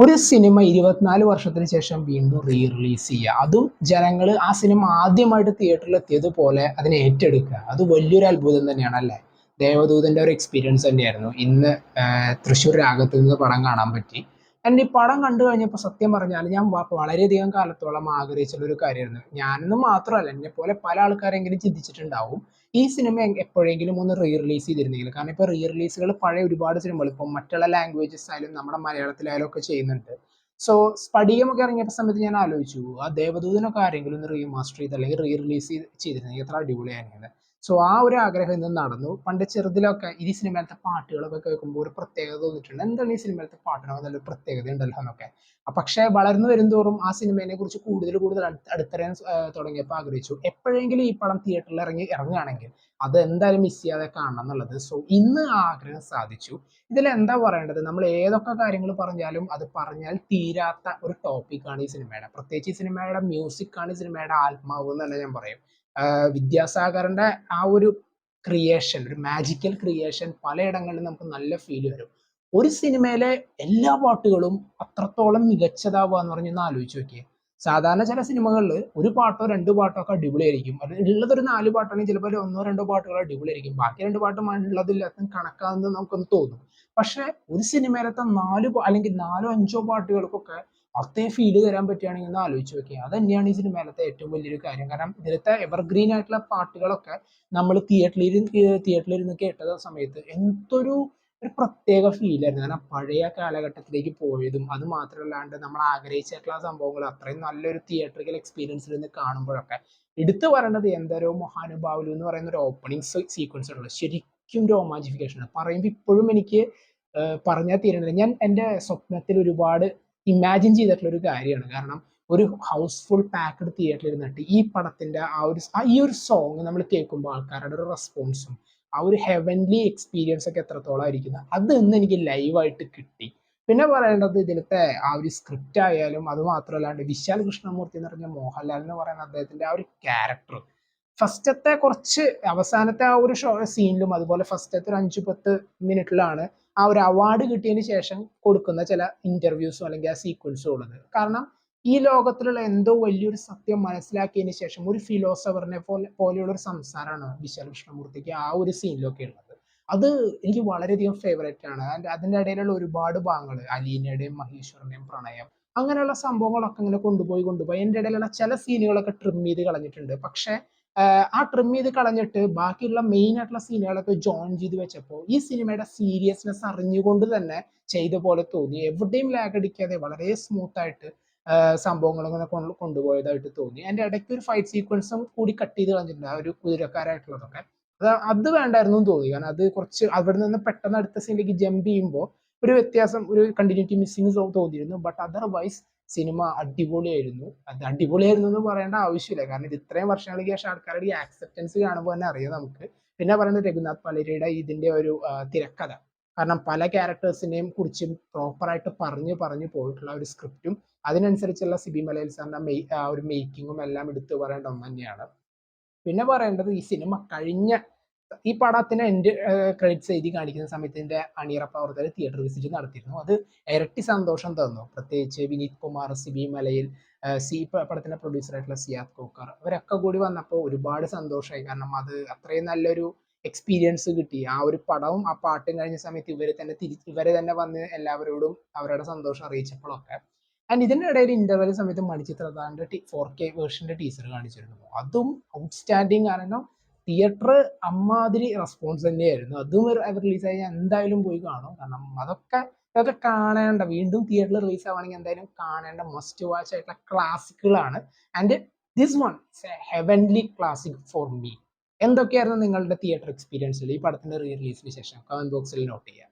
ഒരു സിനിമ 24 വർഷത്തിന് ശേഷം വീണ്ടും റിലീസ് ചെയ്യുക, അതും ജനങ്ങൾ ആ സിനിമ ആദ്യമായിട്ട് തിയേറ്ററിൽ എത്തിയതുപോലെ അതിനെ ഏറ്റെടുക്കുക, അത് വലിയൊരു അത്ഭുതം തന്നെയാണ് അല്ലേ. ദേവദൂതന്റെ ഒരു എക്സ്പീരിയൻസ് തന്നെയായിരുന്നു ഇന്ന്. തൃശ്ശൂർ രാഗത്ത് നിന്ന് പടം കാണാൻ പറ്റി. എൻ്റെ ഈ പടം കണ്ടു കഴിഞ്ഞപ്പോൾ സത്യം പറഞ്ഞാൽ ഞാൻ വളരെയധികം കാലത്തോളം ആഗ്രഹിച്ചുള്ള ഒരു കാര്യമായിരുന്നു. ഞാനെന്ന് മാത്രമല്ല, എന്നെ പോലെ പല ആൾക്കാരെങ്കിലും ചിന്തിച്ചിട്ടുണ്ടാവും ഈ സിനിമ എപ്പോഴെങ്കിലും ഒന്ന് റിലീസ് ചെയ്തിരുന്നെങ്കിൽ. കാരണം ഇപ്പോൾ റിലീസുകൾ പഴയ ഒരുപാട് സിനിമകൾ ഇപ്പം മറ്റുള്ള ലാംഗ്വേജസ് ആയാലും നമ്മുടെ മലയാളത്തിലായാലും ഒക്കെ ചെയ്യുന്നുണ്ട്. സോ സ്പടികമൊക്കെ ഇറങ്ങിയപ്പോൾ സമയത്ത് ഞാൻ ആലോചിച്ചു, ആ ദേവദൂതനൊക്കെ ആരെങ്കിലും ഒന്ന് റീമാസ്റ്റർ ചെയ്ത് അല്ലെങ്കിൽ റിലീസ് ചെയ്തിരുന്നെങ്കിൽ എത്ര അടിപൊളിയായിരുന്നു. സോ ആ ഒരു ആഗ്രഹം ഇന്ന് നടന്നു. പണ്ട് ചെറുതിലൊക്കെ ഈ സിനിമയിലത്തെ പാട്ടുകളൊക്കെ കേൾക്കുമ്പോൾ ഒരു പ്രത്യേകത തോന്നിയിട്ടുണ്ട്. എന്താണ് ഈ സിനിമയിലത്തെ പാട്ടിനൊക്കെ നല്ലൊരു പ്രത്യേകത ഉണ്ടല്ലോ എന്നൊക്കെ. പക്ഷേ വളർന്നു വരുന്തോറും ആ സിനിമയെ കുറിച്ച് കൂടുതൽ കൂടുതൽ അടുത്തറിയാൻ തുടങ്ങിയപ്പോൾ ആഗ്രഹിച്ചു എപ്പോഴെങ്കിലും ഈ പടം തിയേറ്ററിൽ ഇറങ്ങുകയാണെങ്കിൽ അത് എന്തായാലും മിസ് ചെയ്യാതെ കാണണം എന്നുള്ളത്. സോ ഇന്ന് ആ ആഗ്രഹം സാധിച്ചു. ഇതിൽ എന്താ പറയേണ്ടത്, നമ്മൾ ഏതൊക്കെ കാര്യങ്ങൾ പറഞ്ഞാലും അത് പറഞ്ഞാൽ തീരാത്ത ഒരു ടോപ്പിക്കാണ് ഈ സിനിമയുടെ. പ്രത്യേകിച്ച് ഈ സിനിമയുടെ മ്യൂസിക് ആണ് ഈ സിനിമയുടെ ആത്മാവ് എന്ന് തന്നെ ഞാൻ പറയും. വിദ്യാസാഗറിന്റെ ആ ഒരു ക്രിയേഷൻ, ഒരു മാജിക്കൽ ക്രിയേഷൻ പലയിടങ്ങളിലും നമുക്ക് നല്ല ഫീൽ വരും. ഒരു സിനിമയിലെ എല്ലാ പാട്ടുകളും അത്രത്തോളം മികച്ചതാവുക എന്ന് പറഞ്ഞൊന്ന് ആലോചിച്ച് നോക്കിയേ. സാധാരണ ചില സിനിമകളിൽ ഒരു പാട്ടോ രണ്ട് പാട്ടോ ഒക്കെ അടിപൊളിയായിരിക്കും. അത് ഉള്ളതൊരു 4 പാട്ടാണെങ്കിൽ ചിലപ്പോൾ ഒരു 1 2 പാട്ടുകൾ അടിപൊളിയായിരിക്കും. ബാക്കി 2 പാട്ടും ഉള്ളതില്ലാത്ത കണക്കാണെന്ന് നമുക്കൊന്ന് തോന്നും. പക്ഷെ ഒരു സിനിമയിലത്തെ അല്ലെങ്കിൽ 4 5 പാട്ടുകൾക്കൊക്കെ അതേ ഫീല് തരാൻ പറ്റുകയാണെങ്കിൽ ഒന്ന് ആലോചിച്ച് നോക്കിയാൽ അത് തന്നെയാണ് ഈ സിനിമയിലത്തെ ഏറ്റവും വലിയൊരു കാര്യം. കാരണം ഇതിലത്തെ എവർഗ്രീൻ ആയിട്ടുള്ള പാട്ടുകളൊക്കെ നമ്മൾ തിയേറ്ററിലിരുന്ന് കേട്ട സമയത്ത് എന്തൊരു ഒരു പ്രത്യേക ഫീലായിരുന്നു. കാരണം പഴയ കാലഘട്ടത്തിലേക്ക് പോയതും അത് മാത്രമല്ലാണ്ട് നമ്മൾ ആഗ്രഹിച്ചിട്ടുള്ള സംഭവങ്ങൾ അത്രയും നല്ലൊരു തിയേറ്ററിക്കൽ എക്സ്പീരിയൻസിൽ നിന്ന് കാണുമ്പോഴൊക്കെ എടുത്തു പറയേണ്ടത് എന്തരോ മഹാനുഭാവുലു എന്ന് പറയുന്ന ഒരു ഓപ്പണിംഗ് സീക്വൻസ് ഉള്ളത് ശരിക്കും രോമാഞ്ചിഫിക്കേഷൻ ആണ്. പറയുമ്പോൾ ഇപ്പോഴും എനിക്ക് പറഞ്ഞാൽ തീരുന്നില്ല. ഞാൻ എൻ്റെ സ്വപ്നത്തിൽ ഒരുപാട് ഇമാജിൻ ചെയ്തിട്ടുള്ള ഒരു കാര്യമാണ്. കാരണം ഒരു ഹൗസ്ഫുൾ പാക്ക്ഡ് തിയേറ്ററിൽ ഇരുന്നിട്ട് ഈ പടത്തിന്റെ ഈ ഒരു സോങ് നമ്മൾ കേൾക്കുമ്പോൾ ആൾക്കാരുടെ ഒരു റെസ്പോൺസും ആ ഒരു ഹെവൻലി എക്സ്പീരിയൻസ് ഒക്കെ എത്രത്തോളം ആയിരിക്കുന്നത് അത് ഇന്ന് എനിക്ക് ലൈവായിട്ട് കിട്ടി. പിന്നെ പറയേണ്ടത് ഇതിലത്തെ ആ ഒരു സ്ക്രിപ്റ്റ് ആയാലും അത് മാത്രമല്ലാണ്ട് വിശാൽ കൃഷ്ണമൂർത്തി എന്ന് പറഞ്ഞ മോഹൻലാൽ എന്ന് പറയുന്ന അദ്ദേഹത്തിന്റെ ആ ഒരു ക്യാരക്ടർ ഫസ്റ്റത്തെ കുറച്ച് അവസാനത്തെ ആ ഒരു സീനിലും അതുപോലെ ഫസ്റ്റത്തെ ഒരു 5-10 മിനിറ്റിലാണ് ആ ഒരു അവാർഡ് കിട്ടിയതിന് ശേഷം കൊടുക്കുന്ന ചില ഇന്റർവ്യൂസും അല്ലെങ്കിൽ ആ സീക്വൻസും ഉള്ളത്. കാരണം ഈ ലോകത്തിലുള്ള എന്തോ വലിയൊരു സത്യം മനസ്സിലാക്കിയതിന് ശേഷം ഒരു ഫിലോസഫറിനെ പോലെയുള്ള ഒരു സംസാരമാണ് വിശാൽ കൃഷ്ണമൂർത്തിക്ക് ആ ഒരു സീനിലൊക്കെ ഉള്ളത്. അത് എനിക്ക് വളരെയധികം ഫേവറേറ്റ് ആണ്. അതിന്റെ ഇടയിലുള്ള ഒരുപാട് ഭാഗങ്ങൾ അലീനയുടെയും മഹേശ്വറിന്റെയും പ്രണയം അങ്ങനെയുള്ള സംഭവങ്ങളൊക്കെ ഇങ്ങനെ കൊണ്ടുപോയി എൻ്റെ ഇടയിലുള്ള ചില സീനുകളൊക്കെ ട്രിം ചെയ്ത് കളഞ്ഞിട്ടുണ്ട്. പക്ഷെ ആ ട്രിം ചെയ്ത് കളഞ്ഞിട്ട് ബാക്കിയുള്ള മെയിൻ ആയിട്ടുള്ള സീനുകളൊക്കെ ജോയിൻ ചെയ്ത് വെച്ചപ്പോൾ ഈ സിനിമയുടെ സീരിയസ്നെസ് അറിഞ്ഞുകൊണ്ട് തന്നെ ചെയ്ത പോലെ തോന്നി. എവിടെയും ലാഗ് അടിക്കാതെ വളരെ സ്മൂത്ത് ആയിട്ട് സംഭവങ്ങൾ ഇങ്ങനെ കൊണ്ടുപോയതായിട്ട് തോന്നി. അതിന്റെ ഇടയ്ക്ക് ഒരു ഫൈറ്റ് സീക്വൻസും കൂടി കട്ട് ചെയ്ത് കളഞ്ഞിട്ടുണ്ട്, ആ ഒരു കുതിരക്കാരായിട്ടുള്ളതൊക്കെ. അത് വേണ്ടായിരുന്നു എന്ന് തോന്നി. കാരണം അത് കുറച്ച് അവിടെ നിന്ന് പെട്ടെന്ന് അടുത്ത സീനിലേക്ക് ജമ്പ് ചെയ്യുമ്പോൾ ഒരു വ്യത്യാസം, ഒരു കണ്ടിന്യൂറ്റി മിസ്സിങ് തോന്നിയിരുന്നു. ബട്ട് അതർവൈസ് സിനിമ അടിപൊളിയായിരുന്നു. അത് അടിപൊളിയായിരുന്നു എന്ന് പറയേണ്ട ആവശ്യമില്ല. കാരണം ഇത് ഇത്രയും വർഷങ്ങൾക്ക് ശേഷം ആൾക്കാരുടെ ഈ ആക്സെപ്റ്റൻസ് കാണുമ്പോൾ തന്നെ അറിയാം നമുക്ക്. പിന്നെ പറയുന്നത് രഘുനാഥ് പലേരിയുടെ ഇതിന്റെ ഒരു തിരക്കഥ. കാരണം പല ക്യാരക്ടേഴ്സിനെയും കുറിച്ചും പ്രോപ്പറായിട്ട് പറഞ്ഞു പോയിട്ടുള്ള ഒരു സ്ക്രിപ്റ്റും അതിനനുസരിച്ചുള്ള സിബി മലയിൽ സാറിന്റെ ഒരു മേക്കിങ്ങും എല്ലാം എടുത്തു പറയേണ്ട ഒന്ന് തന്നെയാണ്. പിന്നെ പറയേണ്ടത് ഈ സിനിമ ഈ പടത്തിന് എൻ്റെ ക്രെഡിറ്റ്സ് എഴുതി കാണിക്കുന്ന സമയത്ത് ഇതിന്റെ അണിയറ പ്രവർത്തകർ തിയേറ്റർ വിസിറ്റ് നടത്തിയിരുന്നു. അത് ഇരട്ടി സന്തോഷം തന്നു. പ്രത്യേകിച്ച് വിനീത് കുമാർ, സിബി മലയിൽ, പടത്തിന്റെ പ്രൊഡ്യൂസർ ആയിട്ടുള്ള സിയാദ് കോക്കർ, അവരൊക്കെ കൂടി വന്നപ്പോൾ ഒരുപാട് സന്തോഷമായി. കാരണം അത് അത്രയും നല്ലൊരു എക്സ്പീരിയൻസ് കിട്ടി. ആ ഒരു പടവും ആ പാട്ടും കഴിഞ്ഞ സമയത്ത് ഇവരെ തന്നെ വന്ന് എല്ലാവരോടും അവരുടെ സന്തോഷം അറിയിച്ചപ്പോഴൊക്കെ. ആൻഡ് ഇതിന്റെ ഇടയിൽ ഇന്റർവെൽ സമയത്ത് മണിച്ചിത്രതാഴിന്റെ 4K വേർഷന്റെ ടീസർ കാണിച്ചിരുന്നു. അതും ഔട്ട്സ്റ്റാൻഡിങ്. കാരണം തിയേറ്റർ അമ്മാതിരി റെസ്പോൺസ് തന്നെയായിരുന്നു. അതും റിലീസായി ഞാൻ എന്തായാലും പോയി കാണും. കാരണം അതൊക്കെ കാണേണ്ട, വീണ്ടും തിയേറ്ററിൽ റിലീസ് ആവുകയാണെങ്കിൽ എന്തായാലും കാണേണ്ട മസ്റ്റ് വാച്ച് ആയിട്ടുള്ള ക്ലാസിക്കുകളാണ്. And this one heavenly classic for me. എന്തൊക്കെയായിരുന്നു നിങ്ങളുടെ തിയേറ്റർ എക്സ്പീരിയൻസിൽ ഈ പടത്തിന്റെ റിലീസിന് ശേഷം? കമന്റ് ബോക്സിൽ നോട്ട് ചെയ്യാം.